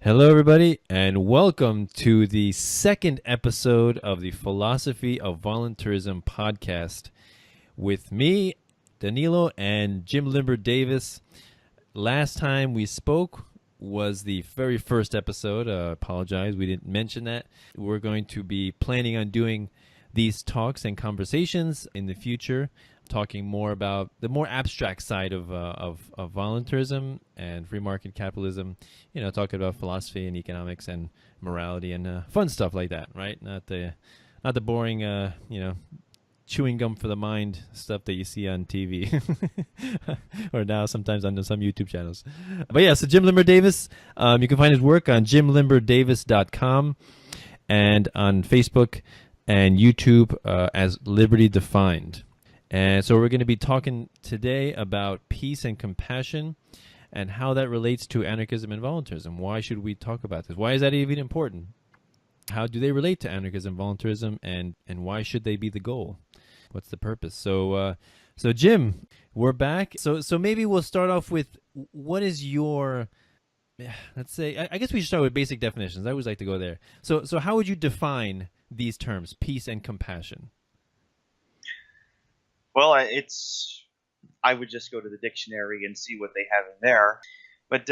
Hello, everybody, and welcome to the second episode of the Philosophy of Voluntaryism podcast with me, Danilo, and Jim Limber Davis. Last time we spoke was the very first episode. Apologize, we didn't mention that. We're going to be planning on doing these talks and conversations in the future, talking more about the more abstract side of voluntarism and free market capitalism, talking about philosophy and economics and morality and fun stuff like that, right? Not the boring, chewing gum for the mind stuff that you see on TV or now sometimes on some YouTube channels. But yeah, so Jim Limber Davis, you can find his work on jimlimberdavis.com and on Facebook and YouTube as Liberty Defined. And so we're going to be talking today about peace and compassion and how that relates to anarchism and voluntarism. Why should we talk about this? Why is that even important? How do they relate to anarchism, voluntarism, and why should they be the goal? What's the purpose? So Jim, we're back. So maybe we'll start off with what is your, let's say, I guess we should start with basic definitions. I always like to go there. So how would you define these terms, peace and compassion? Well, I would just go to the dictionary and see what they have in there. But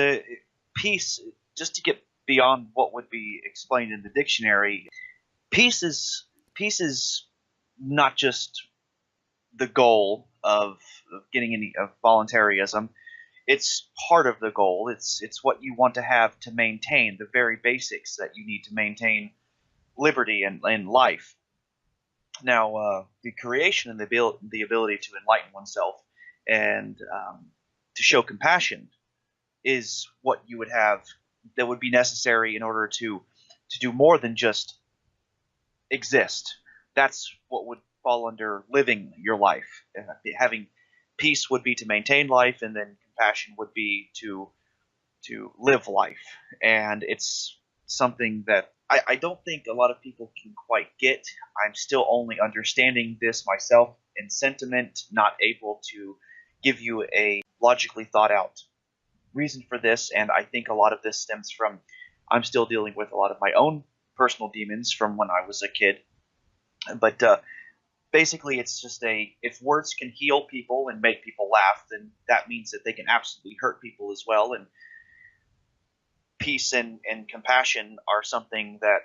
peace, just to get beyond what would be explained in the dictionary, peace is not just the goal of getting any of voluntarism. It's part of the goal. It's what you want to have to maintain the very basics that you need to maintain liberty and life. Now, the creation and the ability to enlighten oneself and to show compassion is what you would have that would be necessary in order to do more than just exist. That's what would fall under living your life. Having peace would be to maintain life, and then compassion would be to live life. And it's something that I don't think a lot of people can quite get. I'm still only understanding this myself in sentiment, not able to give you a logically thought out reason for this. And I think a lot of this stems from I'm still dealing with a lot of my own personal demons from when I was a kid. But basically, it's just if words can heal people and make people laugh, then that means that they can absolutely hurt people as well. And peace and compassion are something that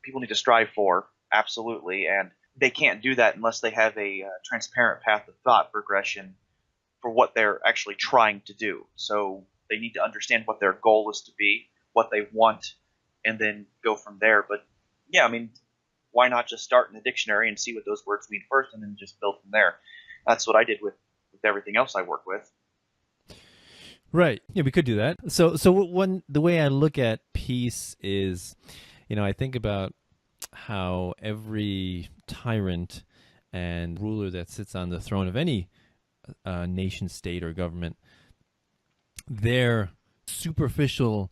people need to strive for, absolutely, and they can't do that unless they have a transparent path of thought progression for what they're actually trying to do. So they need to understand what their goal is to be, what they want, and then go from there. But yeah, I mean, why not just start in the dictionary and see what those words mean first and then just build from there? That's what I did with everything else I work with. Right. Yeah, we could do that. So the way I look at peace is, I think about how every tyrant and ruler that sits on the throne of any nation, state, or government, their superficial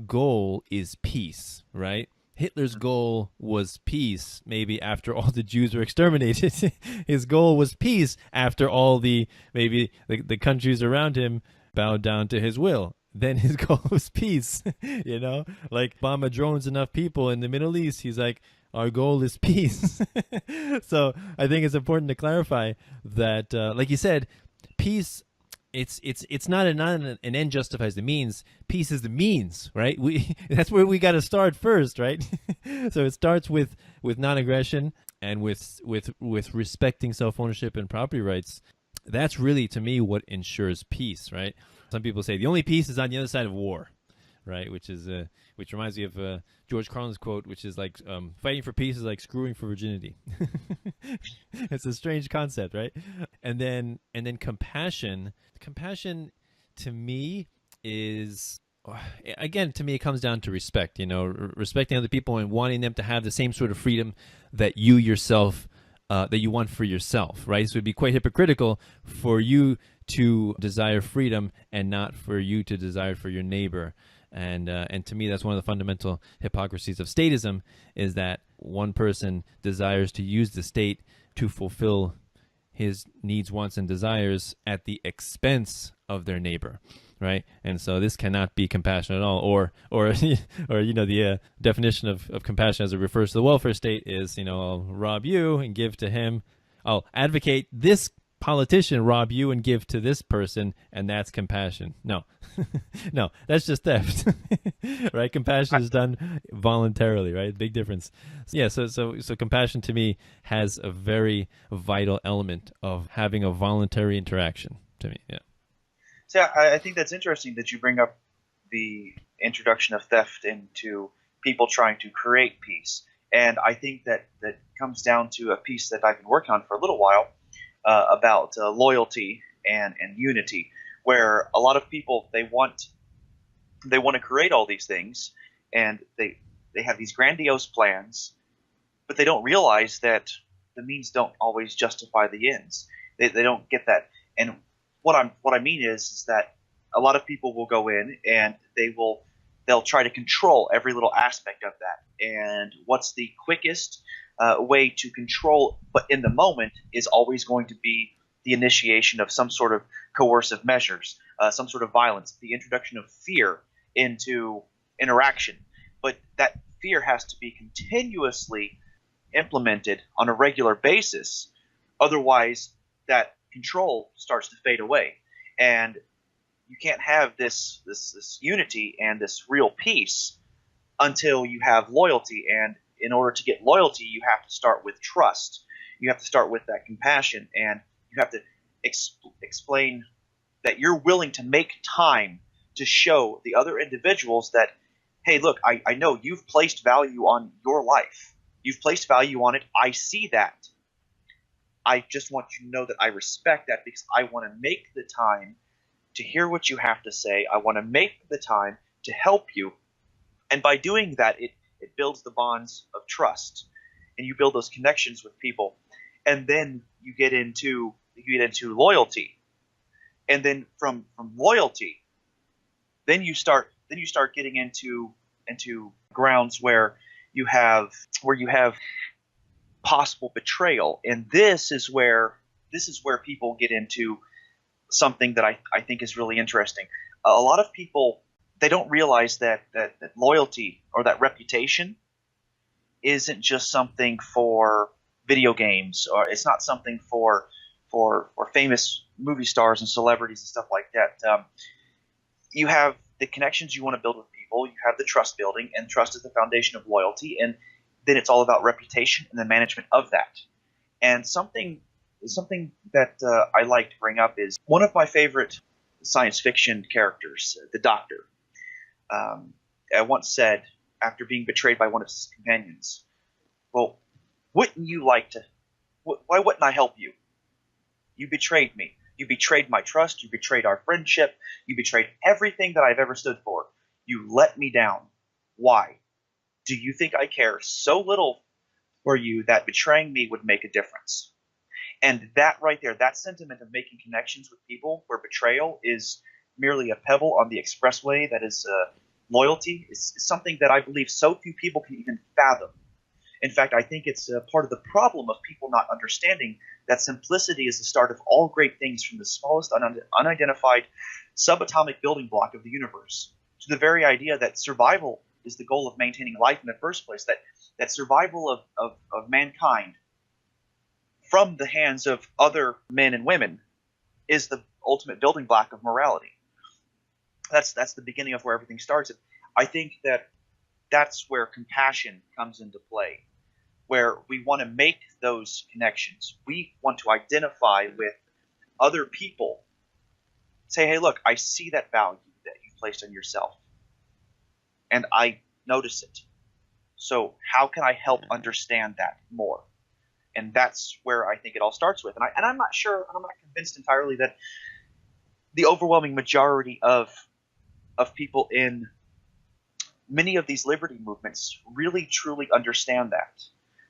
goal is peace, right? Hitler's goal was peace, maybe after all the Jews were exterminated. His goal was peace after all the countries around him bowed down to his will. Then his goal was peace. Like bomb drones enough people in the Middle East. He's like, our goal is peace. So I think it's important to clarify that, like you said, peace. It's not an end justifies the means. Peace is the means, right? That's where we got to start first, right? So it starts with non-aggression and with respecting self-ownership and property rights. That's really, to me, what ensures peace, right? Some people say the only peace is on the other side of war, right? Which reminds me of George Carlin's quote, which is like, fighting for peace is like screwing for virginity. It's a strange concept, right? And then compassion. Compassion, to me, is, again, to me, it comes down to respect. Respecting other people and wanting them to have the same sort of freedom that you yourself that you want for yourself, right? So it'd be quite hypocritical for you to desire freedom and not for you to desire for your neighbor. And to me, that's one of the fundamental hypocrisies of statism, is that one person desires to use the state to fulfill his needs, wants, and desires at the expense of their neighbor. right? And so this cannot be compassion at all. Or or the definition of compassion as it refers to the welfare state is, I'll rob you and give to him. I'll advocate this politician rob you and give to this person, and that's compassion. No, no, that's just theft, right? Compassion is done voluntarily, right? Big difference. Yeah, so compassion to me has a very vital element of having a voluntary interaction to me. Yeah. So I think that's interesting that you bring up the introduction of theft into people trying to create peace. And I think that comes down to a piece that I've been working on for a little while about loyalty and unity, where a lot of people they want to create all these things, and they have these grandiose plans, but they don't realize that the means don't always justify the ends. They don't get that. And what I mean is that a lot of people will go in and they'll try to control every little aspect of that. And what's the quickest way to control, but in the moment, is always going to be the initiation of some sort of coercive measures, some sort of violence, the introduction of fear into interaction. But that fear has to be continuously implemented on a regular basis. Otherwise, that control starts to fade away. And you can't have this unity and this real peace until you have loyalty. And in order to get loyalty, you have to start with trust. You have to start with that compassion, and you have to explain that you're willing to make time to show the other individuals that, hey, look, I know you've placed value on your life. You've placed value on it. I see that. I just want you to know that I respect that, because I want to make the time to hear what you have to say. I want to make the time to help you. And by doing that, it builds the bonds of trust, and you build those connections with people. And then you get into loyalty. And then from loyalty, then you start getting into grounds where you have possible betrayal. And this is where people get into something that I think is really interesting. A lot of people, they don't realize that loyalty or that reputation isn't just something for video games, or it's not something for famous movie stars and celebrities and stuff like that. You have the connections you want to build with people. You have the trust building, and trust is the foundation of loyalty. And then it's all about reputation and the management of that. And something that I like to bring up is one of my favorite science fiction characters, the Doctor. I once said, after being betrayed by one of his companions, well, wouldn't you like to? Why wouldn't I help you? You betrayed me. You betrayed my trust. You betrayed our friendship. You betrayed everything that I've ever stood for. You let me down. Why? Do you think I care so little for you that betraying me would make a difference? And that right there, that sentiment of making connections with people where betrayal is merely a pebble on the expressway that is loyalty, is something that I believe so few people can even fathom. In fact, I think it's part of the problem of people not understanding that simplicity is the start of all great things, from the smallest unidentified subatomic building block of the universe to the very idea that survival is the goal of maintaining life in the first place, that survival of mankind from the hands of other men and women is the ultimate building block of morality. That's the beginning of where everything starts. I think that's where compassion comes into play, where we want to make those connections. We want to identify with other people. Say, hey, look, I see that value that you placed on yourself, and I notice it. So how can I help understand that more? And that's where I think it all starts with. And I'm not sure, I'm not convinced entirely that the overwhelming majority of people in many of these liberty movements really truly understand that.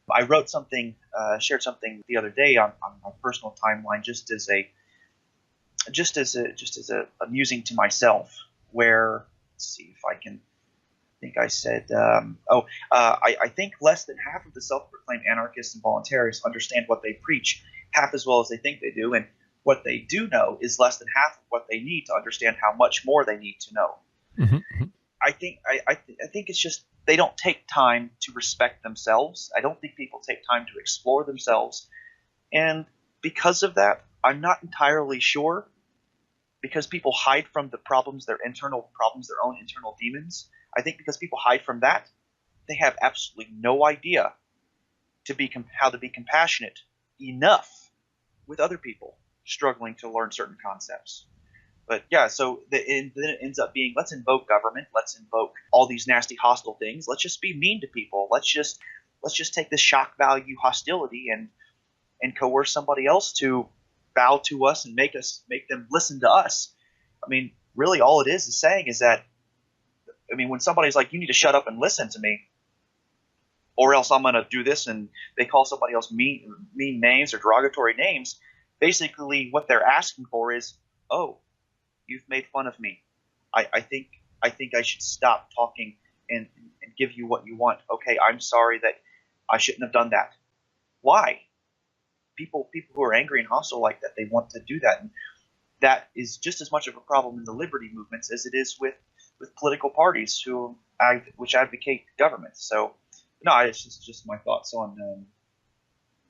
I wrote something, shared something the other day on my personal timeline, just as a amusing to myself. Where, let's see if I can. I think I said, I think less than half of the self-proclaimed anarchists and voluntarists understand what they preach half as well as they think they do, and what they do know is less than half of what they need to understand how much more they need to know. Mm-hmm. I think it's just they don't take time to respect themselves. I don't think people take time to explore themselves, and because of that, I'm not entirely sure. Because people hide from the problems, their internal problems, their own internal demons. I think because people hide from that, they have absolutely no idea how to be compassionate enough with other people struggling to learn certain concepts. But yeah, so then it ends up being, let's invoke government, let's invoke all these nasty hostile things, let's just be mean to people, let's just take this shock value hostility and coerce somebody else to bow to us and make them listen to us. I mean, really all it is saying is that, I mean, when somebody's like, you need to shut up and listen to me, or else I'm going to do this, and they call somebody else mean names or derogatory names, basically what they're asking for is, oh, you've made fun of me. I think I should stop talking and give you what you want. Okay, I'm sorry that I shouldn't have done that. Why? People who are angry and hostile like that, they want to do that. And that is just as much of a problem in the liberty movements as it is with political parties which advocate government. So, no, it's just my thoughts on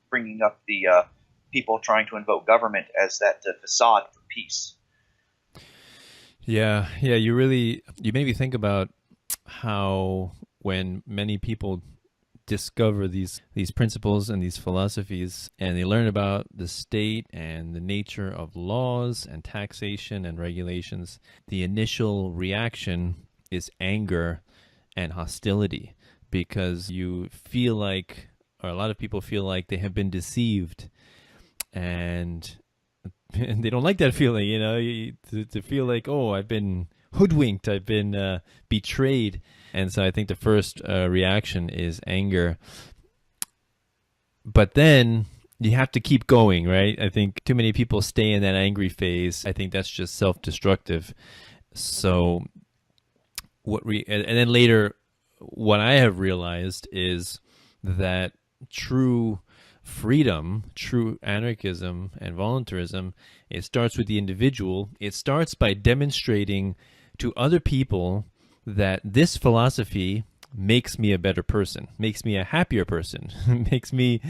bringing up the people trying to invoke government as that facade for peace. Yeah, you made me think about how when many people discover these principles and these philosophies, and they learn about the state and the nature of laws and taxation and regulations, the initial reaction is anger and hostility, because you feel like, or a lot of people feel like, they have been deceived, and they don't like that feeling, to feel like, oh, I've been hoodwinked, I've been betrayed. And so I think the first reaction is anger. But then you have to keep going, right? I think too many people stay in that angry phase. I think that's just self-destructive. So and then later, what I have realized is that true freedom, true anarchism and voluntarism, it starts with the individual. It starts by demonstrating to other people that this philosophy makes me a better person, makes me a happier person, makes me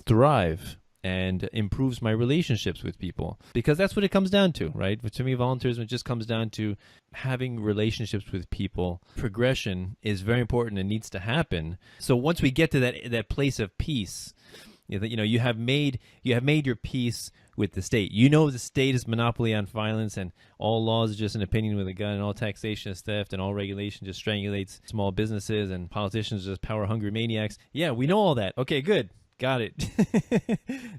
thrive, and improves my relationships with people. Because that's what it comes down to, right? To me, voluntarism just comes down to having relationships with people. Progression is very important and needs to happen. So once we get to that place of peace, you have made your peace with the state. The state is monopoly on violence, and all laws are just an opinion with a gun, and all taxation is theft, and all regulation just strangulates small businesses, and politicians are just power-hungry maniacs. Yeah, we know all that. Okay, good. Got it.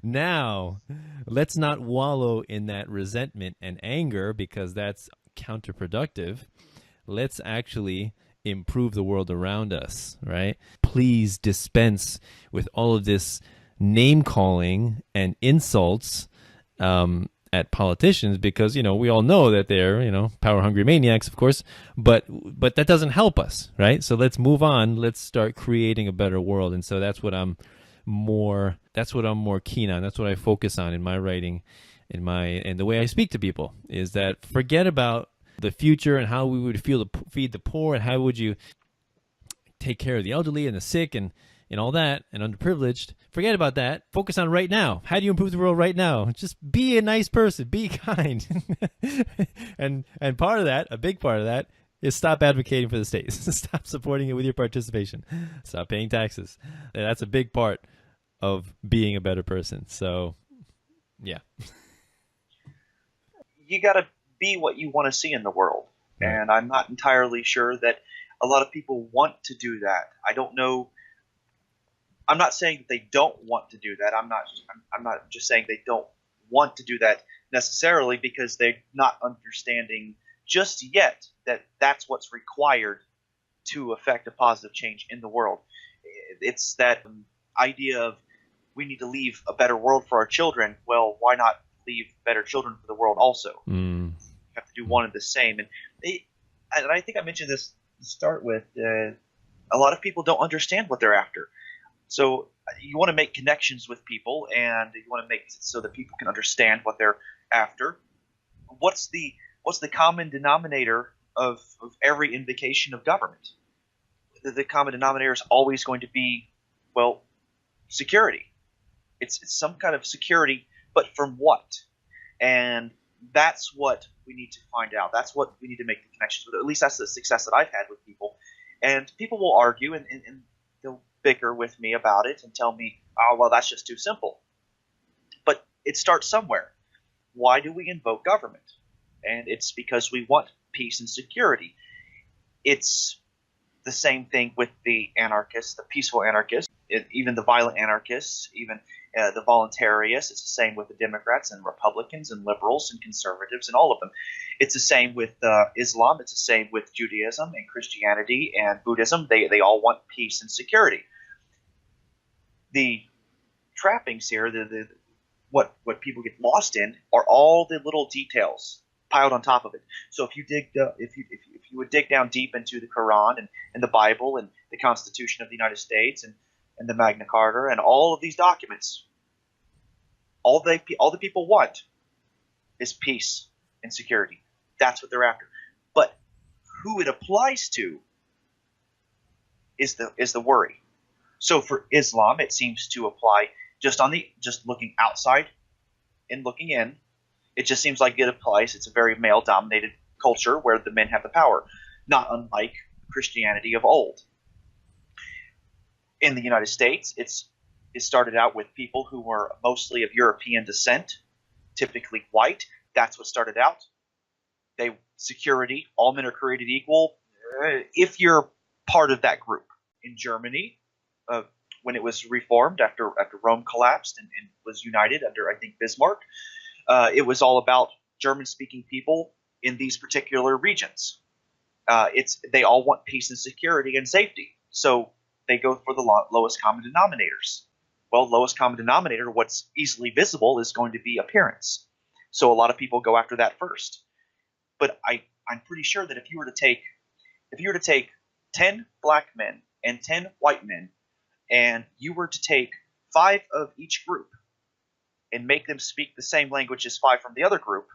Now, let's not wallow in that resentment and anger, because that's counterproductive. Let's actually improve the world around us, right? Please dispense with all of this name-calling and insults at politicians, because we all know that they're power-hungry maniacs, of course, but that doesn't help us, right? So let's move on. Let's start creating a better world. And so that's what I'm more keen on. That's what I focus on in my writing, and the way I speak to people, is that forget about the future and how we would feel to feed the poor, and how would you take care of the elderly and the sick and all that, and underprivileged. Forget about that. Focus on right now. How do you improve the world right now? Just be a nice person. Be kind. and part of that, a big part of that, is stop advocating for the state. Stop supporting it with your participation. Stop paying taxes. And that's a big part of being a better person. So, yeah. You got to be what you want to see in the world. Right. And I'm not entirely sure that a lot of people want to do that. I don't know. I'm not saying that they don't want to do that. I'm not just saying they don't want to do that necessarily, because they're not understanding just yet that that's what's required to affect a positive change in the world. It's that idea of, we need to leave a better world for our children. Well, why not leave better children for the world also? You have to do one and the same. And I think I mentioned this to start with. A lot of people don't understand what they're after. So you want to make connections with people, and you want to make it so that people can understand what they're after. What's the common denominator of every invocation of government? The common denominator is always going to be, well, security. It's some kind of security, but from what? And that's what we need to find out. That's what we need to make the connections with. At least that's the success that I've had with people. And people will argue and they'll bicker with me about it and tell me, oh, well, that's just too simple. But it starts somewhere. Why do we invoke government? And it's because we want peace and security. It's the same thing with the anarchists, the peaceful anarchists, even the violent anarchists, even the voluntarists. It's the same with the Democrats and Republicans and liberals and conservatives and all of them. It's the same with Islam. It's the same with Judaism and Christianity and Buddhism. They all want peace and security. The trappings here, what people get lost in, are all the little details piled on top of it. So if you would dig down deep into the Quran and the Bible and the Constitution of the United States and the Magna Carta and all of these documents, all the people want is peace and security. That's what they're after. But who it applies to is the worry. So for Islam, it seems to apply just looking outside and looking in. It just seems like it applies. It's a very male-dominated culture where the men have the power, not unlike Christianity of old. In the United States, it started out with people who were mostly of European descent, typically white. That's what started out. Security, all men are created equal. If you're part of that group. In Germany, when it was reformed after Rome collapsed and was united under, I think, Bismarck, it was all about German-speaking people in these particular regions. They all want peace and security and safety, so they go for the lowest common denominators. Well, lowest common denominator, what's easily visible, is going to be appearance. So a lot of people go after that first. But I'm pretty sure that if you were to take 10 black men and 10 white men, and you were to take 5 of each group and make them speak the same language as 5 from the other group,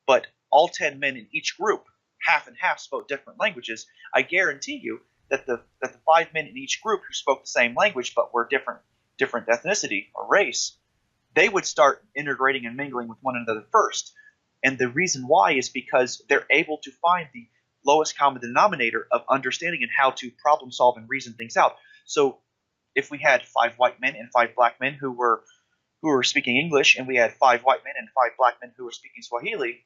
but all 10 men in each group, half and half, spoke different languages, I guarantee you that the 5 men in each group who spoke the same language but were different ethnicity or race, they would start integrating and mingling with one another first. And the reason why is because they're able to find the lowest common denominator of understanding and how to problem solve and reason things out. So if we had 5 white men and 5 black men who were speaking English, and we had 5 white men and 5 black men who were speaking Swahili,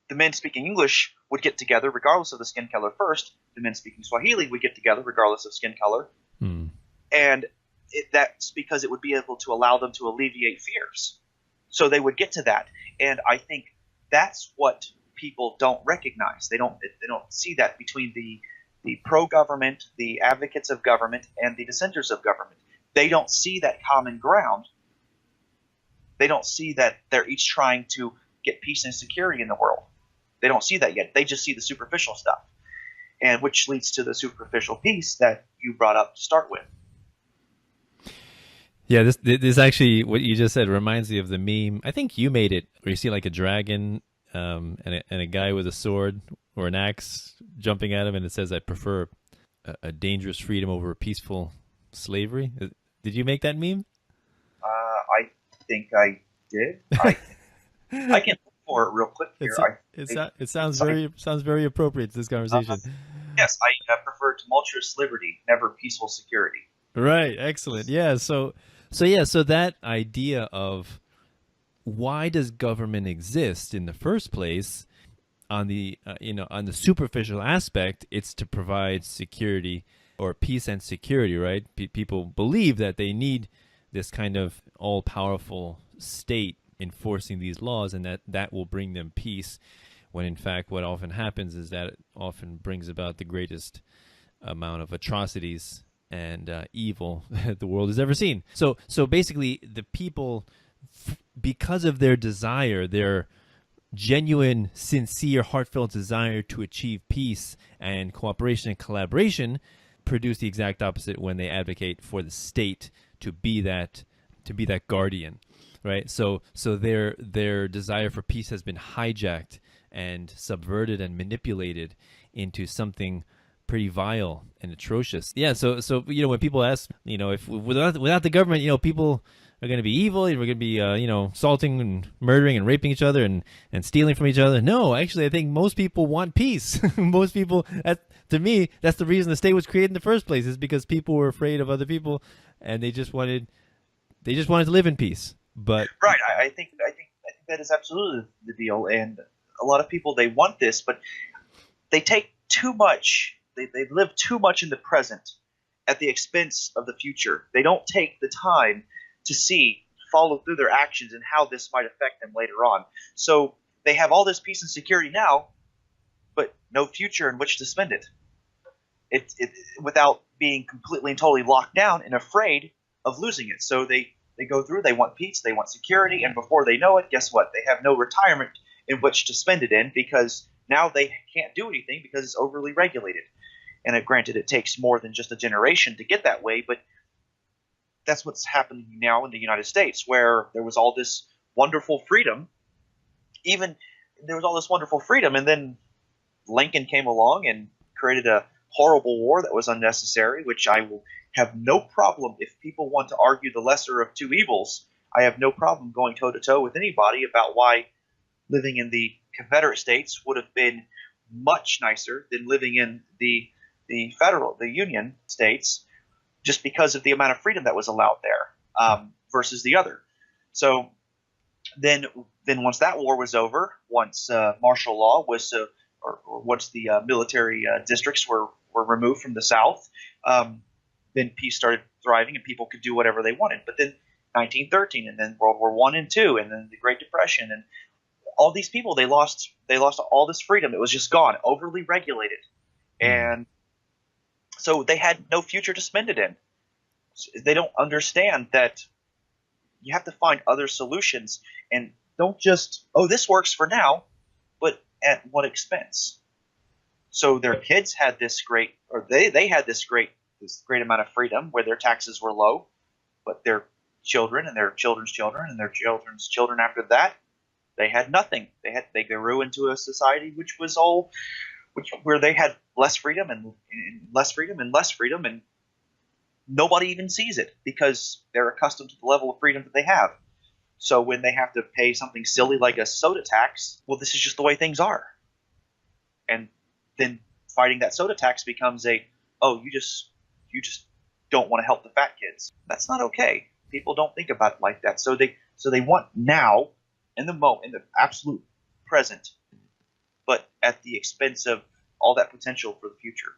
the men speaking English would get together regardless of the skin color first. The men speaking Swahili would get together regardless of skin color. And that's because it would be able to allow them to alleviate fears. So they would get to that. And I think that's what people don't recognize. They don't see that between the pro-government, the advocates of government, and the dissenters of government. They don't see that common ground. They don't see that they're each trying to get peace and security in the world. They don't see that yet. They just see the superficial stuff, and which leads to the superficial piece that you brought up to start with. Yeah, this actually, what you just said reminds me of the meme. I think you made it, where you see like a dragon and a guy with a sword or an axe jumping at him, and it says, "I prefer a dangerous freedom over a peaceful slavery." Did you make that meme? I think I did. I can look for it real quick here. It sounds very appropriate to this conversation. Yes, I prefer tumultuous liberty, never peaceful security. Right. Excellent. Yeah. So that idea of why does government exist in the first place, on the on the superficial aspect, it's to provide security or peace and security, right? People believe that they need this kind of all-powerful state enforcing these laws, and that will bring them peace, when in fact what often happens is that it often brings about the greatest amount of atrocities and evil the world has ever seen. So basically the people, because of their desire, their genuine, sincere, heartfelt desire to achieve peace and cooperation and collaboration, produce the exact opposite when they advocate for the state to be that guardian, right? So their desire for peace has been hijacked and subverted and manipulated into something pretty vile and atrocious. Yeah, so when people ask, if without the government, people are going to be evil, we're going to be assaulting and murdering and raping each other and stealing from each other. No, actually, I think most people want peace. Most people, to me, that's the reason the state was created in the first place, is because people were afraid of other people, and they just wanted to live in peace. But right, I think that is absolutely the deal, and a lot of people, they want this, but they take too much. They live too much in the present at the expense of the future. They don't take the time to follow through their actions and how this might affect them later on. So they have all this peace and security now, but no future in which to spend it. Without being completely and totally locked down and afraid of losing it. So they go through, they want peace, they want security, and before they know it, guess what? They have no retirement in which to spend it in, because now they can't do anything because it's overly regulated. And granted, it takes more than just a generation to get that way, but that's what's happening now in the United States, where there was all this wonderful freedom. And then Lincoln came along and created a horrible war that was unnecessary, which I will have no problem, if people want to argue the lesser of two evils, I have no problem going toe-to-toe with anybody about why living in the Confederate States would have been much nicer than living in the Union States, just because of the amount of freedom that was allowed there versus the other. So then once that war was over, once martial law was or once the military districts were removed from the South, then peace started thriving and people could do whatever they wanted. But then 1913, and then World War I and II, and then the Great Depression, and all these people, they lost all this freedom. It was just gone, overly regulated, and so they had no future to spend it in. They don't understand that you have to find other solutions, and don't just, this works for now, but at what expense? So their kids had this great, or they had this great amount of freedom where their taxes were low, but their children and their children's children and their children's children after that, they had nothing. They grew into a society where they had less freedom and less freedom and less freedom, and nobody even sees it because they're accustomed to the level of freedom that they have. So when they have to pay something silly like a soda tax, well, this is just the way things are. And then fighting that soda tax becomes you just don't want to help the fat kids. That's not okay. People don't think about it like that. So they want now, in the absolute present, but at the expense of all that potential for the future.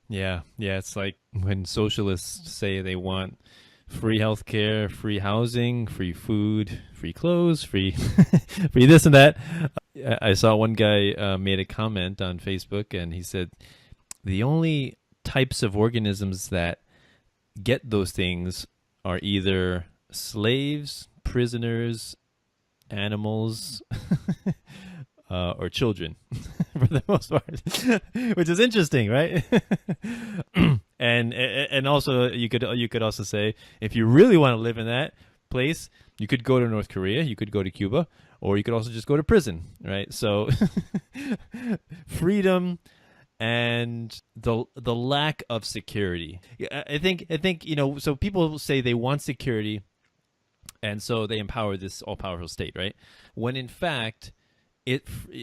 Yeah, it's like when socialists say they want free healthcare, free housing, free food, free clothes, free free this and that. I saw one guy made a comment on Facebook, and he said the only types of organisms that get those things are either slaves, prisoners, animals, or children, for the most part, which is interesting, right? and also you could also say, if you really want to live in that place, you could go to North Korea, you could go to Cuba, or you could also just go to prison, right? So freedom and the lack of security. I think so people say they want security, and so they empower this all-powerful state, right? When in fact,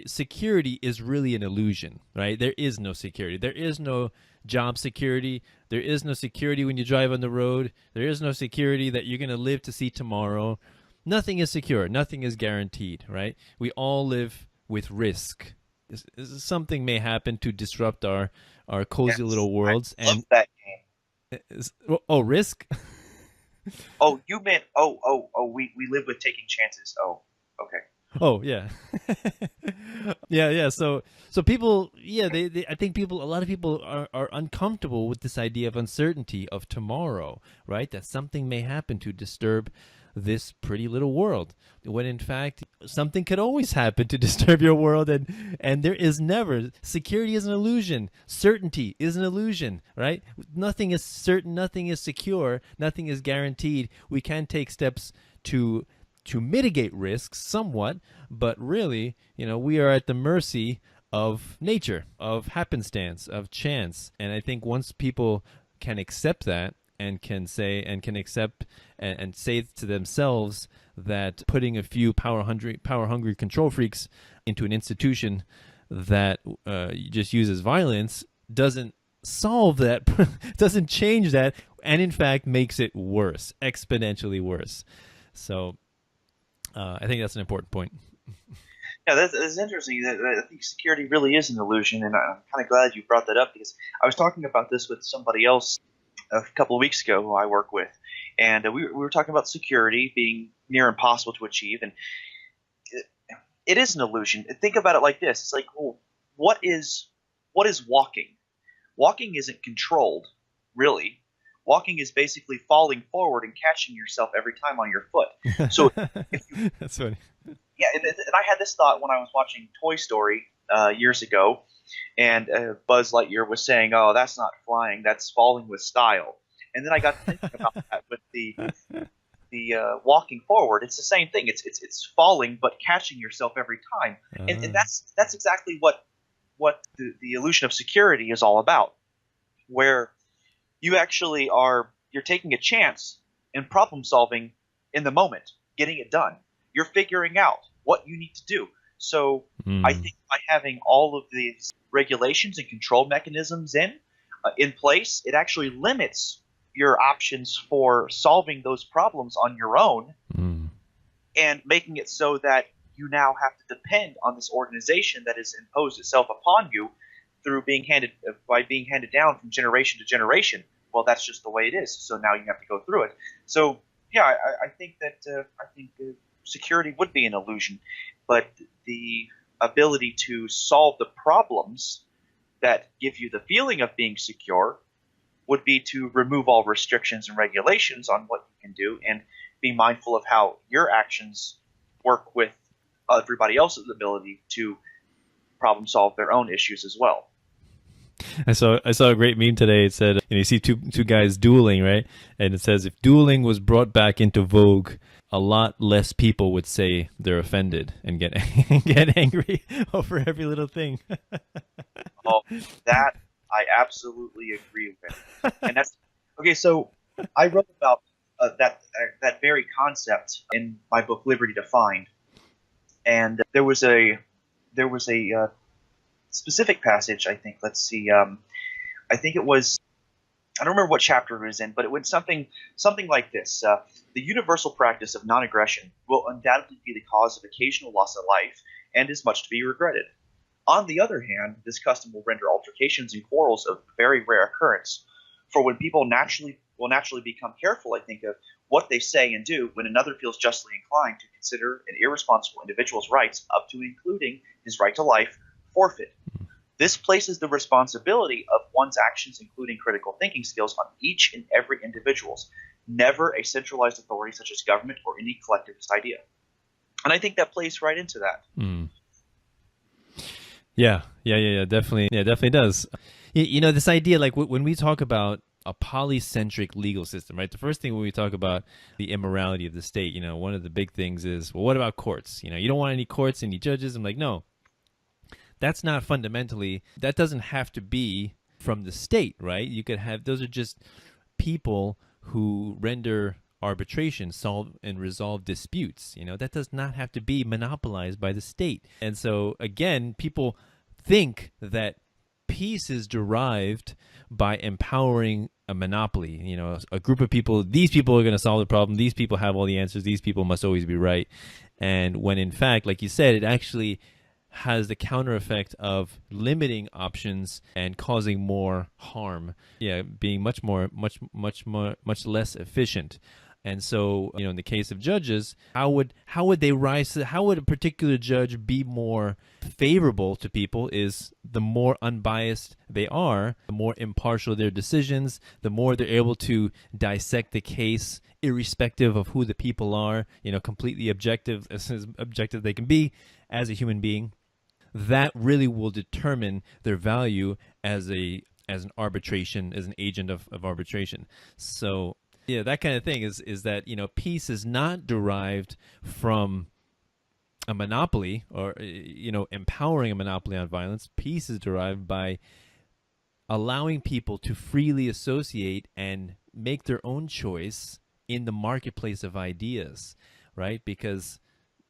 security is really an illusion, right? There is no security. There is no job security. There is no security when you drive on the road. There is no security that you're going to live to see tomorrow. Nothing is secure. Nothing is guaranteed, right? We all live with risk. Something may happen to disrupt our cozy little worlds. I love that game. Risk? Oh, you meant we live with taking chances. Oh, okay. Oh yeah. yeah. So people, they I think a lot of people are uncomfortable with this idea of uncertainty of tomorrow, right? That something may happen to disturb this pretty little world, when in fact something could always happen to disturb your world, and there is never. Security is an illusion. Certainty is an illusion, right? Nothing is certain, nothing is secure, nothing is guaranteed. We can take steps to mitigate risks somewhat, but really, we are at the mercy of nature, of happenstance, of chance. And I think once people can accept that, and can accept and say to themselves that putting a few power hungry control freaks into an institution that just uses violence doesn't solve that, doesn't change that, and in fact makes it worse, exponentially worse. So I think that's an important point. Yeah, that's interesting. I think security really is an illusion, and I'm kind of glad you brought that up, because I was talking about this with somebody else a couple of weeks ago who I work with, and we were talking about security being near impossible to achieve, and it is an illusion. Think about it like this: it's like, well, what is walking? Walking isn't controlled, really. Walking is basically falling forward and catching yourself every time on your foot. So, if you, that's funny. Yeah, and I had this thought when I was watching Toy Story years ago, and Buzz Lightyear was saying, "Oh, that's not flying, that's falling with style." And then I got to thinking about that with the walking forward. It's the same thing. It's falling, but catching yourself every time, and that's exactly what the illusion of security is all about, where you actually you're taking a chance and problem solving in the moment, getting it done. You're figuring out what you need to do. So I think by having all of these regulations and control mechanisms in place, it actually limits your options for solving those problems on your own, and making it so that you now have to depend on this organization that has imposed itself upon you through being handed down from generation to generation. Well, that's just the way it is. So now you have to go through it. So yeah, I think that security would be an illusion, but the ability to solve the problems that give you the feeling of being secure would be to remove all restrictions and regulations on what you can do, and be mindful of how your actions work with everybody else's ability to problem solve their own issues as well. I saw a great meme today. It said, you see two guys dueling, right? And it says, if dueling was brought back into vogue, a lot less people would say they're offended and get angry over every little thing. Oh, that I absolutely agree with. And that's okay. So I wrote about that very concept in my book Liberty Defined, and there was a specific passage. I think. Let's see. I think it was. I don't remember what chapter it was in, but it went something like this. The universal practice of non-aggression will undoubtedly be the cause of occasional loss of life, and is much to be regretted. On the other hand, this custom will render altercations and quarrels of very rare occurrence. For when people will naturally become careful, I think, of what they say and do when another feels justly inclined to consider an irresponsible individual's rights, up to including his right to life, forfeit. This places the responsibility of one's actions, including critical thinking skills, on each and every individual's, never a centralized authority such as government or any collectivist idea. And I think that plays right into that. Yeah, definitely. Yeah, definitely does. This idea, like when we talk about a polycentric legal system, right? The first thing when we talk about the immorality of the state, one of the big things is, well, what about courts? You don't want any courts, any judges. I'm like, no. That's not fundamentally, that doesn't have to be from the state, right? You could have, those are just people who render arbitration, solve and resolve disputes. That does not have to be monopolized by the state. And so, again, people think that peace is derived by empowering a monopoly, a group of people. These people are going to solve the problem. These people have all the answers. These people must always be right. And when in fact, like you said, it actually has the counter effect of limiting options and causing more harm. Yeah, being much less efficient. And so, in the case of judges, how would they rise to, how would a particular judge be more favorable to people? Is the more unbiased they are, the more impartial their decisions, the more they're able to dissect the case irrespective of who the people are, completely objective, as objective they can be as a human being. That really will determine their value as an arbitration, as an agent of arbitration. So yeah, that kind of thing is that peace is not derived from a monopoly, or empowering a monopoly on violence. Peace is derived by allowing people to freely associate and make their own choice in the marketplace of ideas, right? Because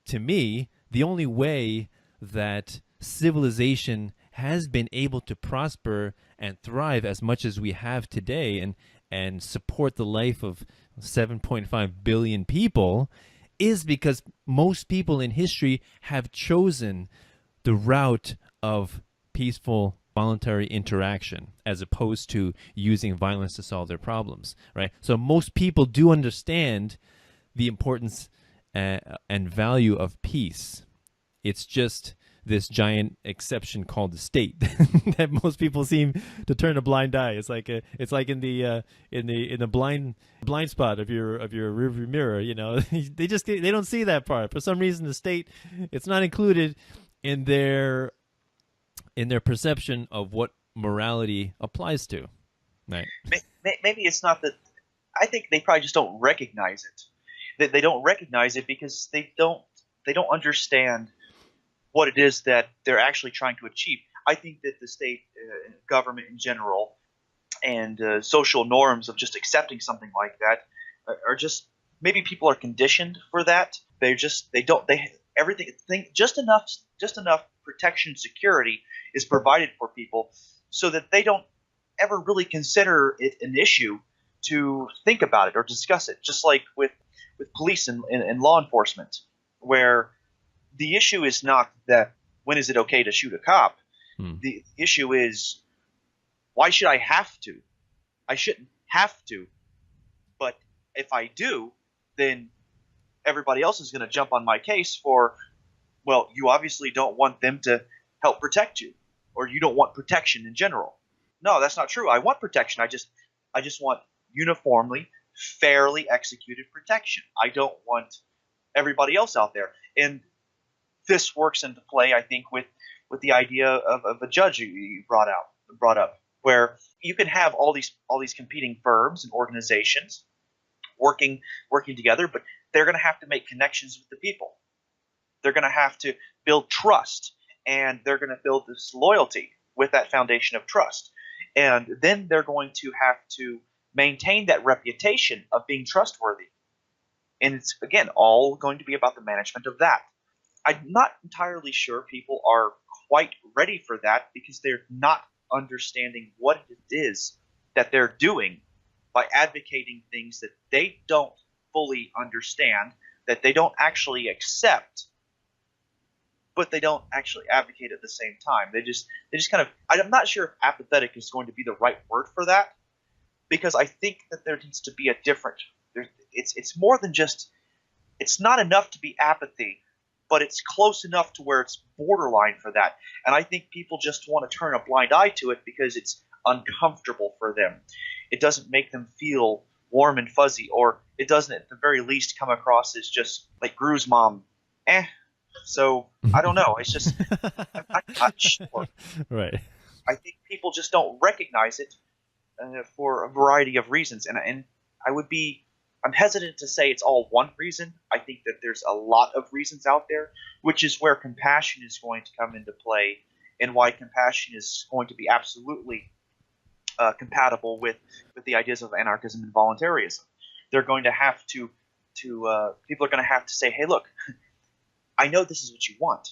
to me, the only way that civilization has been able to prosper and thrive as much as we have today, and support the life of 7.5 billion people, is because most people in history have chosen the route of peaceful voluntary interaction as opposed to using violence to solve their problems, right? So most people do understand the importance and value of peace. It's just this giant exception called the state that most people seem to turn a blind eye. It's like in the blind spot of your rearview mirror. They don't see that part. For some reason, the state, it's not included in their perception of what morality applies to. Right? Maybe it's not that. I think they probably just don't recognize it. They don't recognize it because they don't understand what it is that they're actually trying to achieve. I think that the state, government in general, and social norms of just accepting something like that are just, maybe people are conditioned for that. Everything just enough protection, security is provided for people so that they don't ever really consider it an issue to think about it or discuss it. Just like with police and law enforcement, where the issue is not that when is it okay to shoot a cop. The issue is, why should I have to? I shouldn't have to. But if I do, then everybody else is going to jump on my case for, well, you obviously don't want them to help protect you, or you don't want protection in general. No, that's not true. I want protection. I just want uniformly, fairly executed protection. I don't want everybody else out there. And this works into play, I think, with the idea of a judge you brought up, where you can have all these competing firms and organizations working together, but they're going to have to make connections with the people. They're going to have to build trust, and they're going to build this loyalty with that foundation of trust. And then they're going to have to maintain that reputation of being trustworthy. And it's, again, all going to be about the management of that. I'm not entirely sure people are quite ready for that because they're not understanding what it is that they're doing by advocating things that they don't fully understand, that they don't actually accept, but they don't actually advocate at the same time. They just kind of – I'm not sure if apathetic is going to be the right word for that, because I think that there needs to be a different – it's more than just – it's not enough to be apathy, but it's close enough to where it's borderline for that. And I think people just want to turn a blind eye to it because it's uncomfortable for them. It doesn't make them feel warm and fuzzy, or it doesn't at the very least come across as just like Gru's mom. So I don't know. It's just I'm not sure. Right. I think people just don't recognize it for a variety of reasons, and I'm hesitant to say it's all one reason. I think that there's a lot of reasons out there, which is where compassion is going to come into play, and why compassion is going to be absolutely compatible with the ideas of anarchism and voluntarism. They're going to have to people are going to have to say, hey, look, I know this is what you want,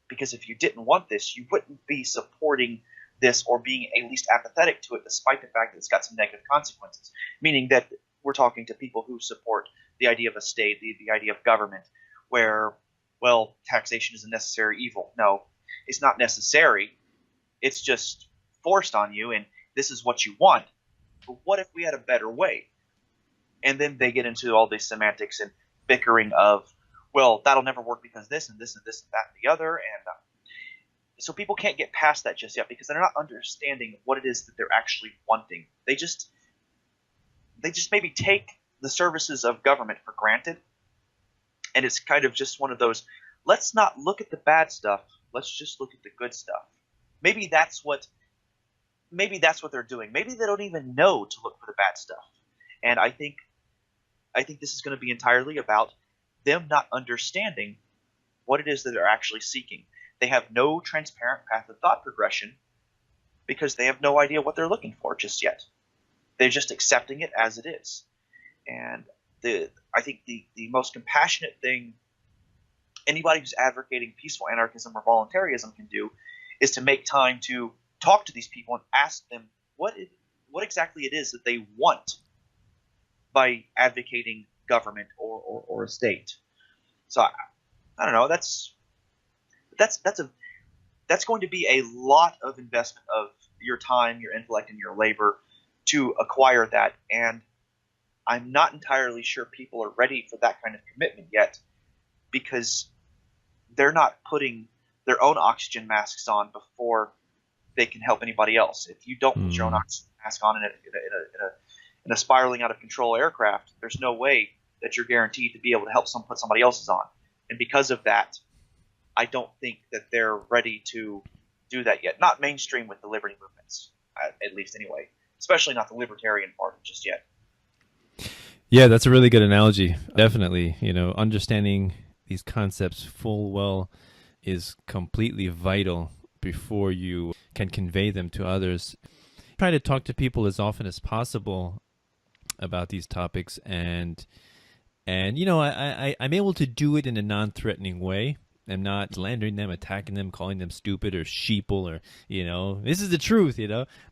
because if you didn't want this, you wouldn't be supporting this or being at least apathetic to it, despite the fact that it's got some negative consequences. Meaning that we're talking to people who support the idea of a state, the idea of government, where, well, taxation is a necessary evil. No, it's not necessary. It's just forced on you, and this is what you want. But what if we had a better way? And then they get into all these semantics and bickering of, well, that'll never work because this and this and this and that and the other. And so people can't get past that just yet because they're not understanding what it is that they're actually wanting. They just maybe take the services of government for granted, and it's kind of just one of those, let's not look at the bad stuff, let's just look at the good stuff. Maybe that's what they're doing. Maybe they don't even know to look for the bad stuff. And I think this is going to be entirely about them not understanding what it is that they're actually seeking. They have no transparent path of thought progression because they have no idea what they're looking for just yet. They're just accepting it as it is. And I think the most compassionate thing anybody who's advocating peaceful anarchism or voluntarism can do is to make time to talk to these people and ask them what exactly it is that they want by advocating government or a state. So I don't know. That's going to be a lot of investment of your time, your intellect, and your labor to acquire that. And I'm not entirely sure people are ready for that kind of commitment yet, because they're not putting their own oxygen masks on before they can help anybody else. If you don't put your own oxygen mask on in a spiraling out of control aircraft, there's no way that you're guaranteed to be able to help put somebody else's on. And because of that, I don't think that they're ready to do that yet. Not mainstream with the liberty movements, at least anyway. Especially not the libertarian part just yet. Yeah, that's a really good analogy. Definitely, understanding these concepts full well is completely vital before you can convey them to others. Try to talk to people as often as possible about these topics, and I'm able to do it in a non-threatening way. I'm not slandering them, attacking them, calling them stupid or sheeple or, this is the truth,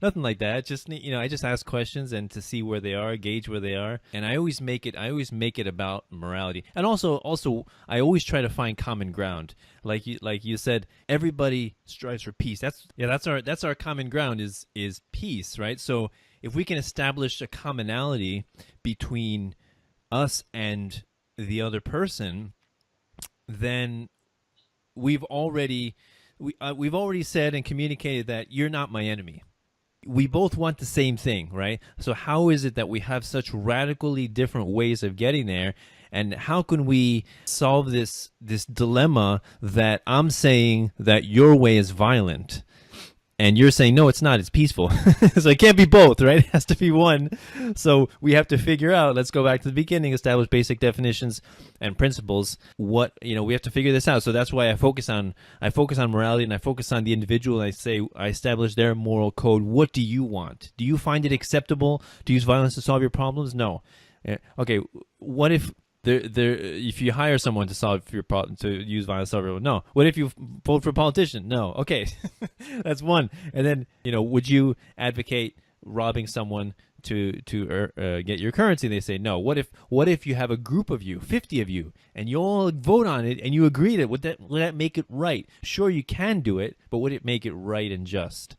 nothing like that. Just, I just ask questions and to see where they are, gauge where they are. And I always make it about morality. And also I always try to find common ground. Like you said, everybody strives for peace. That's our common ground is peace, right? So if we can establish a commonality between us and the other person, then we've already said and communicated that you're not my enemy. We both want the same thing, right? So how is it that we have such radically different ways of getting there? And how can we solve this dilemma that I'm saying that your way is violent and you're saying, no, it's not, it's peaceful. So it can't be both, right? It has to be one. So we have to figure out, let's go back to the beginning, establish basic definitions and principles. We have to figure this out. So that's why I focus on morality, and I focus on the individual. And I establish their moral code. What do you want? Do you find it acceptable to use violence to solve your problems? No. Okay. What if if you hire someone to solve your problem, to use violence to solve your problem? No. What if you vote for a politician? No. Okay. That's one. And then, would you advocate robbing someone to get your currency? They say no. What if you have a group of you, 50 of you, and you all vote on it and you agree that would that make it right? Sure, you can do it, but would it make it right and just?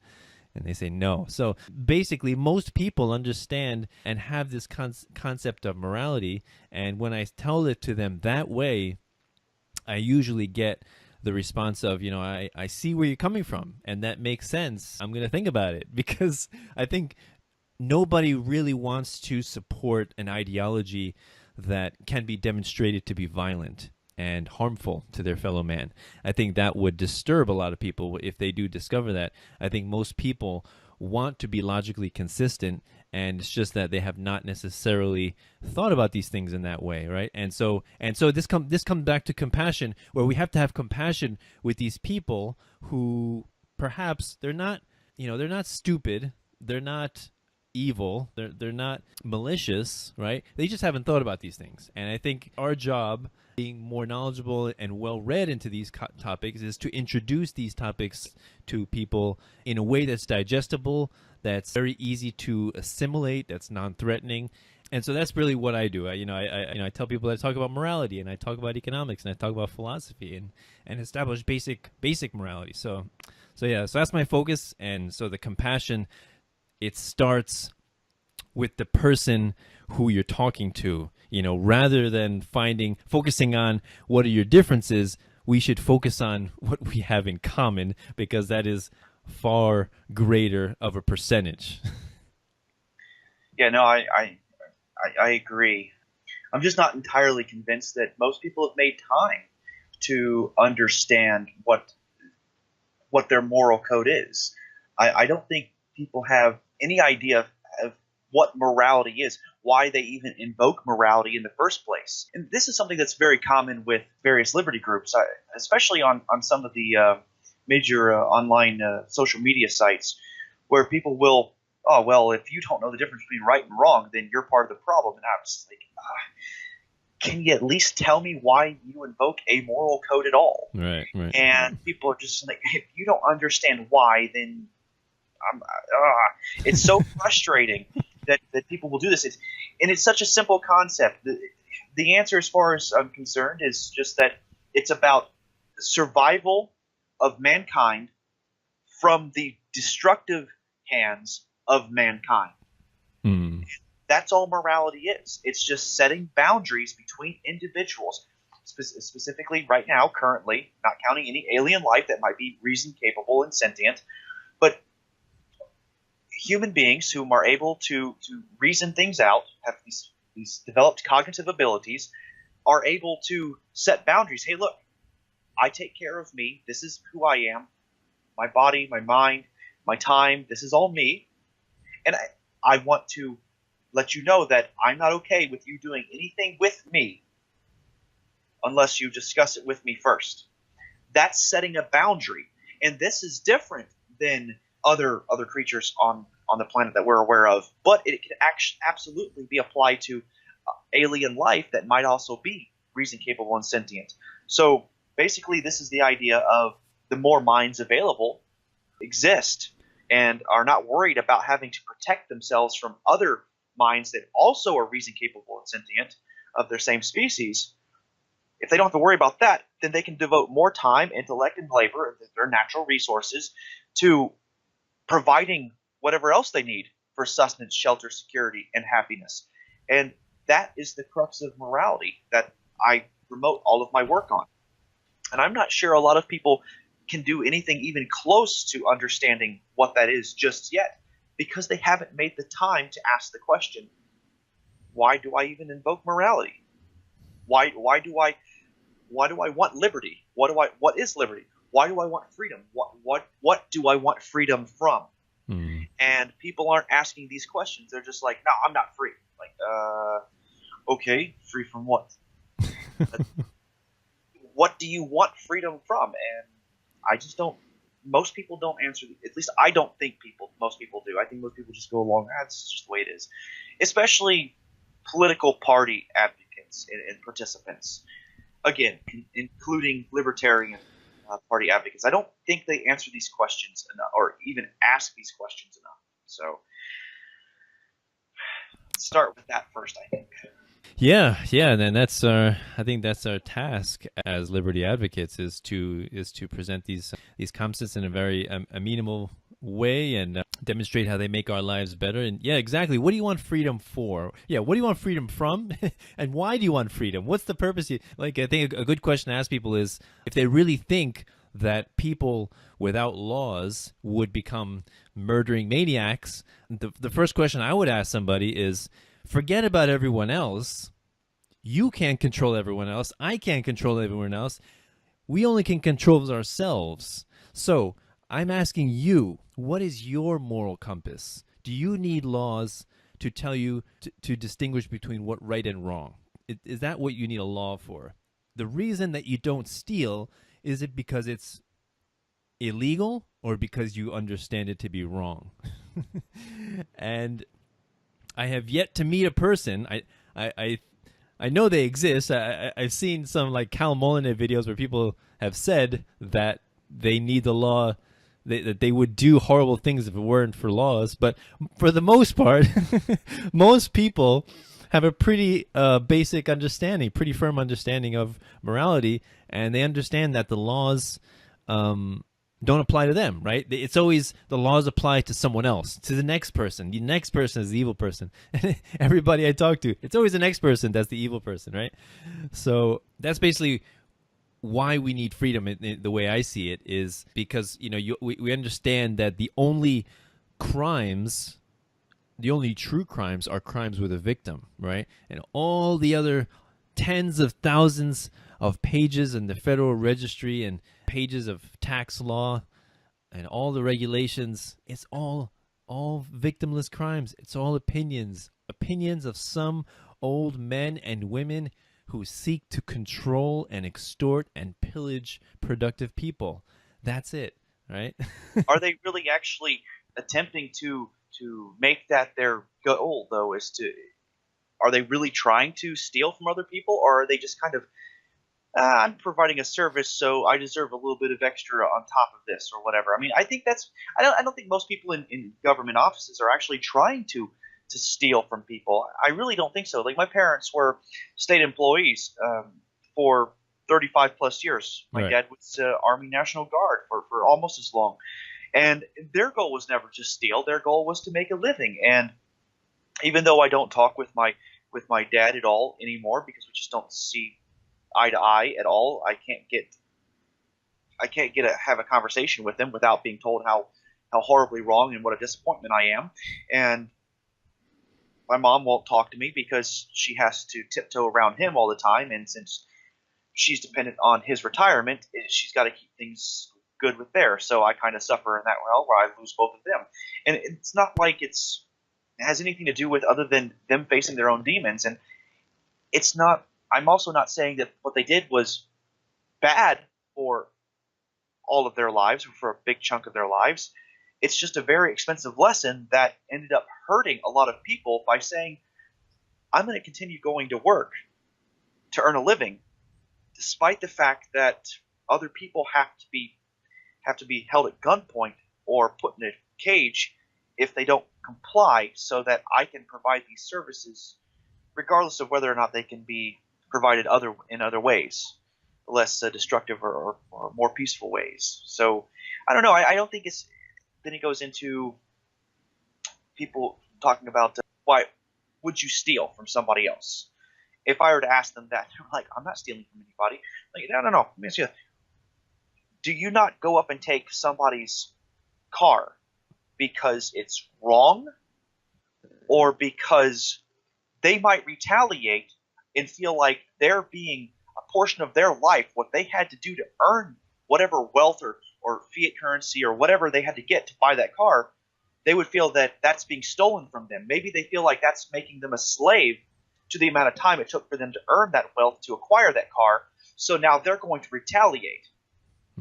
And they say no. So basically, most people understand and have this concept of morality. And when I tell it to them that way, I usually get the response of, I see where you're coming from, and that makes sense. I'm going to think about it, because I think nobody really wants to support an ideology that can be demonstrated to be violent and harmful to their fellow man. I think that would disturb a lot of people if they do discover that. I think most people want to be logically consistent, and it's just that they have not necessarily thought about these things in that way, right? And so this comes back to compassion, where we have to have compassion with these people who perhaps they're not stupid, they're not evil, they're not malicious, right? They just haven't thought about these things. And I think our job, being more knowledgeable and well-read into these topics, is to introduce these topics to people in a way that's digestible, that's very easy to assimilate, that's non-threatening. And so that's really what I do. I tell people that I talk about morality, and I talk about economics, and I talk about philosophy, and establish basic morality. So that's my focus. And so the compassion, it starts with the person who you're talking to. Rather than focusing on what are your differences, we should focus on what we have in common, because that is far greater of a percentage. Yeah, no, I agree. I'm just not entirely convinced that most people have made time to understand what their moral code is. I don't think people have any idea of what morality is, why they even invoke morality in the first place. And this is something that's very common with various liberty groups, especially on some of the major online social media sites, where people will, oh, well, if you don't know the difference between right and wrong, then you're part of the problem. And I was like, can you at least tell me why you invoke a moral code at all? Right. And people are just like, if you don't understand why, then it's so frustrating that people will do this. And it's such a simple concept. The answer, as far as I'm concerned, is just that it's about survival of mankind from the destructive hands of mankind. That's all morality is. It's just setting boundaries between individuals, specifically right now, currently, not counting any alien life that might be reason capable and sentient, but human beings whom are able to reason things out, have these developed cognitive abilities, are able to set boundaries. Hey, look, I take care of me. This is who I am. My body, my mind, my time, this is all me. And I want to let you know that I'm not okay with you doing anything with me unless you discuss it with me first. That's setting a boundary. And this is different than other creatures on the planet that we're aware of, but it can absolutely be applied to alien life that might also be reason capable and sentient. So basically, this is the idea of the more minds available exist and are not worried about having to protect themselves from other minds that also are reason capable and sentient of their same species. If they don't have to worry about that, then they can devote more time, intellect, and labor, their natural resources, to providing whatever else they need for sustenance, shelter, security, and happiness. And that is the crux of morality that I promote all of my work on. And I'm not sure a lot of people can do anything even close to understanding what that is just yet, because they haven't made the time to ask the question, why do I even invoke morality? Why do I want liberty? What is liberty? Why do I want freedom? What do I want freedom from? And people aren't asking these questions. They're just like, no, I'm not free. Like, okay, free from what? What do you want freedom from? And I just don't. Most people don't answer. At least I don't think most people do. I think most people just go along. This is just the way it is. Especially political party advocates and participants. Again, including libertarian party advocates. I don't think they answer these questions enough, or even ask these questions enough. So let's start with that first, I think. Yeah, and then I think that's our task as liberty advocates, is to present these concepts in a very amenable way, and demonstrate how they make our lives better. And yeah, exactly. What do you want freedom for? Yeah, what do you want freedom from? And why do you want freedom? What's the purpose? I think a good question to ask people is, if they really think that people without laws would become murdering maniacs, the first question I would ask somebody is, forget about everyone else. You can't control everyone else. I can't control everyone else. We only can control ourselves. So I'm asking you, what is your moral compass? Do you need laws to tell you to distinguish between what right and wrong? Is that what you need a law for? The reason that you don't steal, is it because it's illegal, or because you understand it to be wrong? And I have yet to meet a person. I know they exist. I've seen some like Cal Molinet videos where people have said that they need the law, that they would do horrible things if it weren't for laws. But for the most part, most people have a pretty basic understanding, pretty firm understanding of morality, and they understand that the laws don't apply to them, right? It's always the laws apply to someone else, to the next person. The next person is the evil person. Everybody I talk to, it's always the next person that's the evil person, right? So that's basically why we need freedom. The way I see it is because we understand that the only crimes, the only true crimes, are crimes with a victim, right? And all the other tens of thousands of pages in the Federal Registry and pages of tax law and all the regulations, it's all victimless crimes. It's all opinions of some old men and women who seek to control and extort and pillage productive people. That's it, right? Are they really actually attempting to make that their goal, though? Are they really trying to steal from other people, or are they just kind of, I'm providing a service, so I deserve a little bit of extra on top of this, or whatever? I mean, I think I don't think most people in government offices are actually trying to steal from people. I really don't think so. Like, my parents were state employees for 35 plus years. My Right. dad was Army National Guard for almost as long. And their goal was never to steal. Their goal was to make a living. And even though I don't talk with my dad at all anymore because we just don't see eye to eye at all, I can't have a conversation with him without being told how horribly wrong and what a disappointment I am. And my mom won't talk to me because she has to tiptoe around him all the time, and since she's dependent on his retirement, she's got to keep things good with theirs. So I kind of suffer in that realm where I lose both of them. And it's not like it has anything to do with other than them facing their own demons. And it's not. I'm also not saying that what they did was bad for all of their lives or for a big chunk of their lives. It's just a very expensive lesson that ended up hurting a lot of people by saying, I'm going to continue going to work to earn a living, despite the fact that other people have to be held at gunpoint or put in a cage if they don't comply, so that I can provide these services, regardless of whether or not they can be provided in other ways, less destructive or more peaceful ways. So I don't know. I don't think it's. Then he goes into people talking about why would you steal from somebody else? If I were to ask them that, they're like, I'm not stealing from anybody. Like, no. Let me ask you, do you not go up and take somebody's car because it's wrong, or because they might retaliate and feel like they're being a portion of their life, what they had to do to earn whatever wealth or fiat currency or whatever they had to get to buy that car, they would feel that that's being stolen from them. Maybe they feel like that's making them a slave to the amount of time it took for them to earn that wealth to acquire that car. So now they're going to retaliate.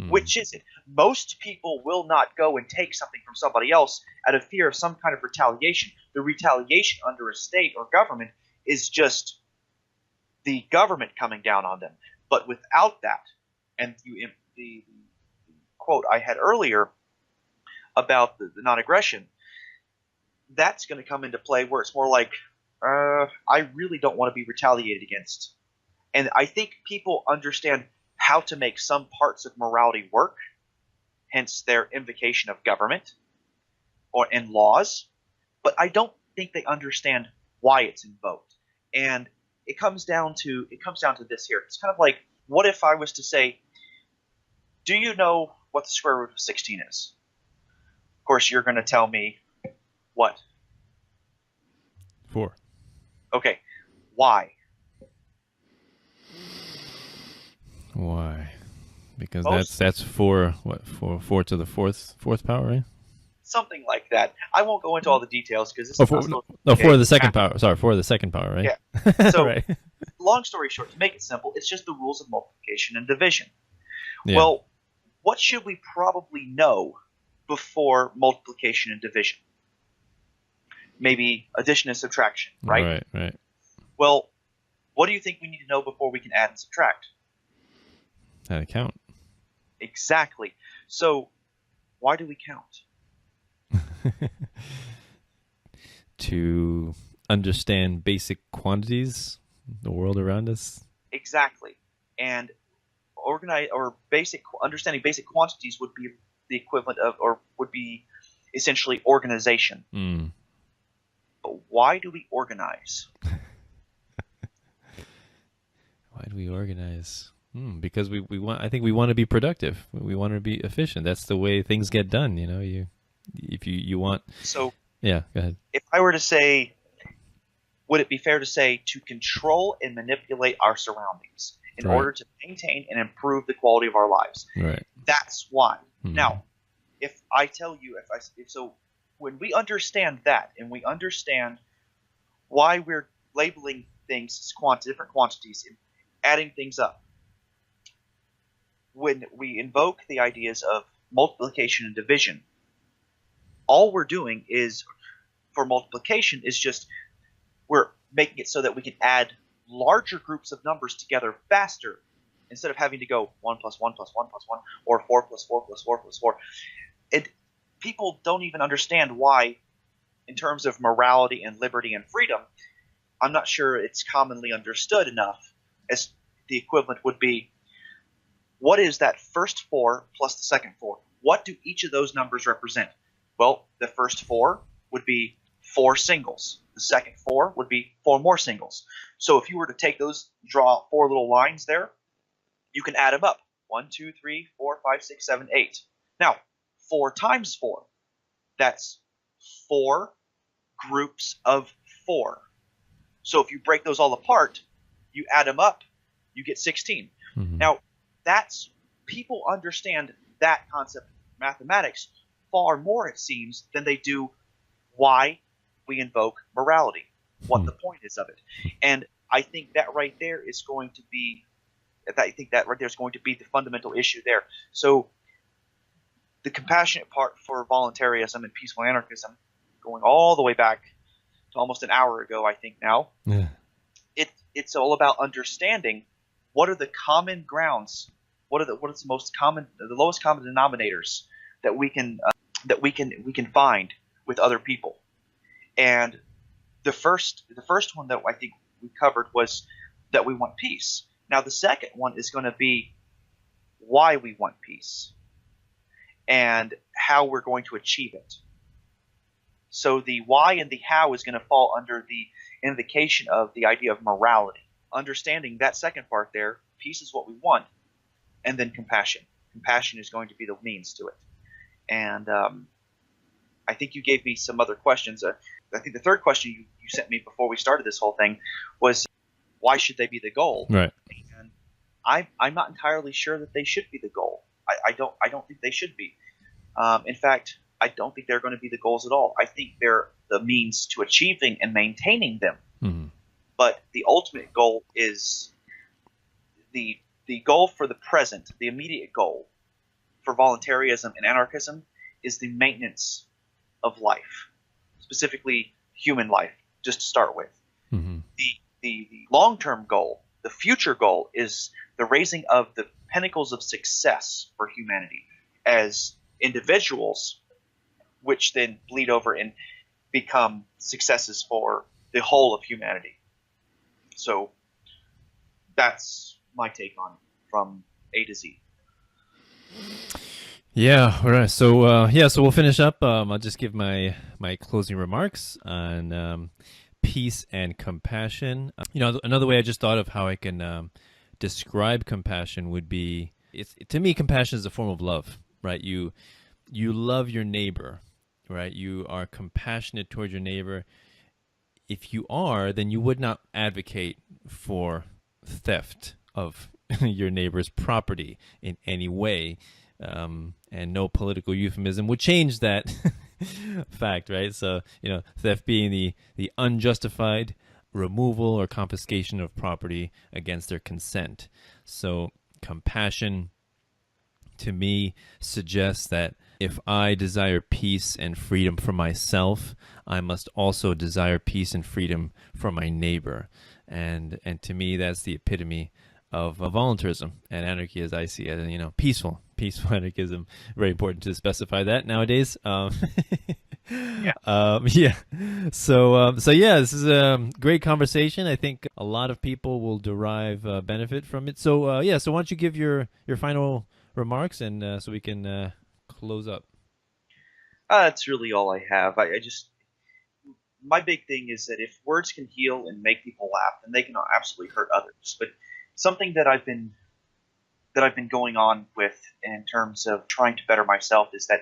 Which is it? Most people will not go and take something from somebody else out of fear of some kind of retaliation. The retaliation under a state or government is just the government coming down on them. But without that, and the quote I had earlier about the non-aggression, that's going to come into play where it's more like, I really don't want to be retaliated against. And I think people understand how to make some parts of morality work, hence their invocation of government and laws, but I don't think they understand why it's invoked. And it comes down to this here. It's kind of like, what if I was to say, do you know what the square root of 16 is? Of course, you're going to tell me what? 4. Okay. Why? Why? Because that's 4. What? 4 to the fourth power, right? Something like that. I won't go into all the details because this Oh, is 4 of the second power. Sorry, 4 of the second power, right? Yeah. So, right. Long story short, to make it simple, it's just the rules of multiplication and division. Yeah. Well, what should we probably know before multiplication and division? Maybe addition and subtraction, right? Right. Well, what do you think we need to know before we can add and subtract? How to count. Exactly. So, why do we count? To understand basic quantities, the world around us. Exactly. And understanding basic quantities would be the equivalent of, or would be essentially organization. Mm. But why do we organize? Why do we organize? Because we want. I think we want to be productive. We want to be efficient. That's the way things get done. You know, if you want. So Yeah, go ahead. if I were to say, would it be fair to say to control and manipulate our surroundings in Right. order to maintain and improve the quality of our lives? Right. That's why. Mhm. Now, if I tell you, so when we understand that and we understand why we're labeling things as different quantities and adding things up, when we invoke the ideas of multiplication and division, all we're doing is, for multiplication, is just we're making it so that we can add larger groups of numbers together faster instead of having to go 1 plus 1 plus 1 plus 1 or 4 plus 4 plus 4 plus 4. And people don't even understand why, in terms of morality and liberty and freedom, I'm not sure it's commonly understood enough as the equivalent would be, what is that first 4 plus the second 4? What do each of those numbers represent? Well, the first 4 would be 4 singles. The second 4 would be 4 more singles. So if you were to take those, draw 4 little lines there, you can add them up. 1, 2, 3, 4, 5, 6, 7, 8. Now, 4 times 4, that's 4 groups of 4. So if you break those all apart, you add them up, you get 16. Mhm. Now, people understand that concept of mathematics far more, it seems, than they do why we invoke morality, what the point is of it. And I think that right there is going to be the fundamental issue there. So the compassionate part for voluntarism and peaceful anarchism, going all the way back to almost an hour ago, I think now, Yeah. it's all about understanding what are the common grounds, what are the most common, the lowest common denominators that we can find with other people. And the first one that I think we covered was that we want peace. Now the second one is going to be why we want peace and how we're going to achieve it. So the why and the how is going to fall under the invocation of the idea of morality. Understanding that second part there, peace is what we want, and then compassion. Compassion is going to be the means to it. And I think you gave me some other questions. I think the third question you sent me before we started this whole thing was, why should they be the goal? Right. And I'm not entirely sure that they should be the goal. I don't think they should be. In fact, I don't think they're going to be the goals at all. I think they're the means to achieving and maintaining them. Mhm. But the ultimate goal is the goal for the present, the immediate goal for voluntarism and anarchism is the maintenance of life, specifically human life, just to start with. Mhm. The long-term goal, the future goal, is the raising of the pinnacles of success for humanity as individuals, which then bleed over and become successes for the whole of humanity. So that's my take on it from A to Z. Yeah. All right. So so we'll finish up. I'll just give my closing remarks on peace and compassion. Another way I just thought of how I can describe compassion would be, to me, compassion is a form of love, right? You love your neighbor, right? You are compassionate towards your neighbor. If you are, then you would not advocate for theft of your neighbor's property in any way, and no political euphemism would change that fact, right? So, theft being the unjustified removal or confiscation of property against their consent. So compassion, to me, suggests that if I desire peace and freedom for myself, I must also desire peace and freedom for my neighbor. And to me, that's the epitome of voluntarism and anarchy, as I see it. Peaceful anarchism. Very important to specify that nowadays. Yeah. So yeah, this is a great conversation. I think a lot of people will derive benefit from it. So so why don't you give your final remarks, and so we can close up? That's really all I have. I just my big thing is that if words can heal and make people laugh, then they can absolutely hurt others. But something that I've been going on with in terms of trying to better myself is that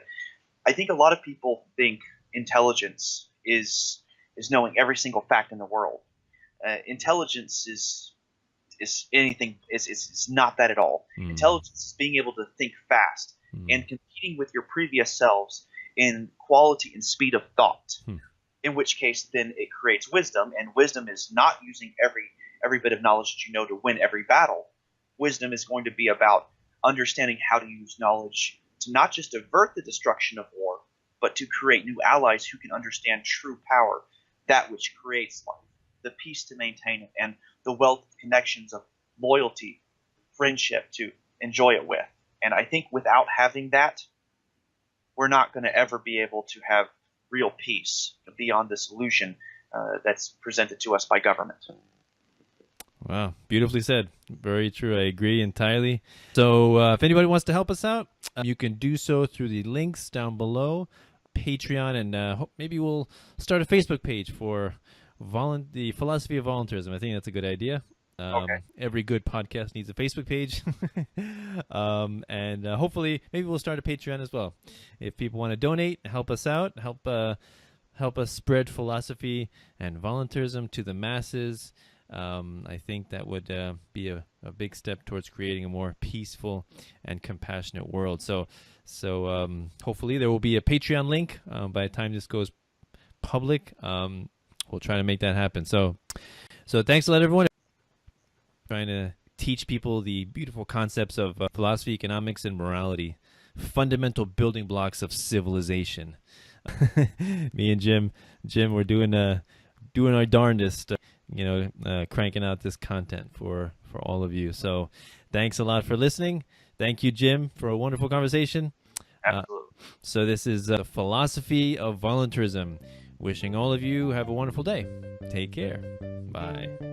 I think a lot of people think intelligence is knowing every single fact in the world. Intelligence is anything is not that at all. Intelligence is being able to think fast and competing with your previous selves in quality and speed of thought. In which case, then it creates wisdom, and wisdom is not using every bit of knowledge that you know to win every battle. Wisdom is going to be about understanding how to use knowledge to not just avert the destruction of war, but to create new allies who can understand true power, that which creates life, the peace to maintain it, and the wealth of connections of loyalty, friendship to enjoy it with. And I think without having that, we're not going to ever be able to have real peace beyond this illusion that's presented to us by government. Wow, beautifully said. Very true. I agree entirely. So if anybody wants to help us out, you can do so through the links down below, Patreon, and maybe we'll start a Facebook page for the Philosophy of Voluntaryism. I think that's a good idea. Okay. Every good podcast needs a Facebook page. And hopefully maybe we'll start a Patreon as well. If people want to donate, help us out, help us spread philosophy and voluntarism to the masses. I think that would be a big step towards creating a more peaceful and compassionate world. So hopefully there will be a Patreon link by the time this goes public. We'll try to make that happen. So thanks a lot, everyone. Trying to teach people the beautiful concepts of philosophy, economics, and morality, fundamental building blocks of civilization. Me and Jim, we're doing our darndest. Cranking out this content for all of you. So thanks a lot for listening. Thank you, Jim, for a wonderful conversation. Absolutely. So this is the Philosophy of Voluntarism. Wishing all of you have a wonderful day. Take care. Bye.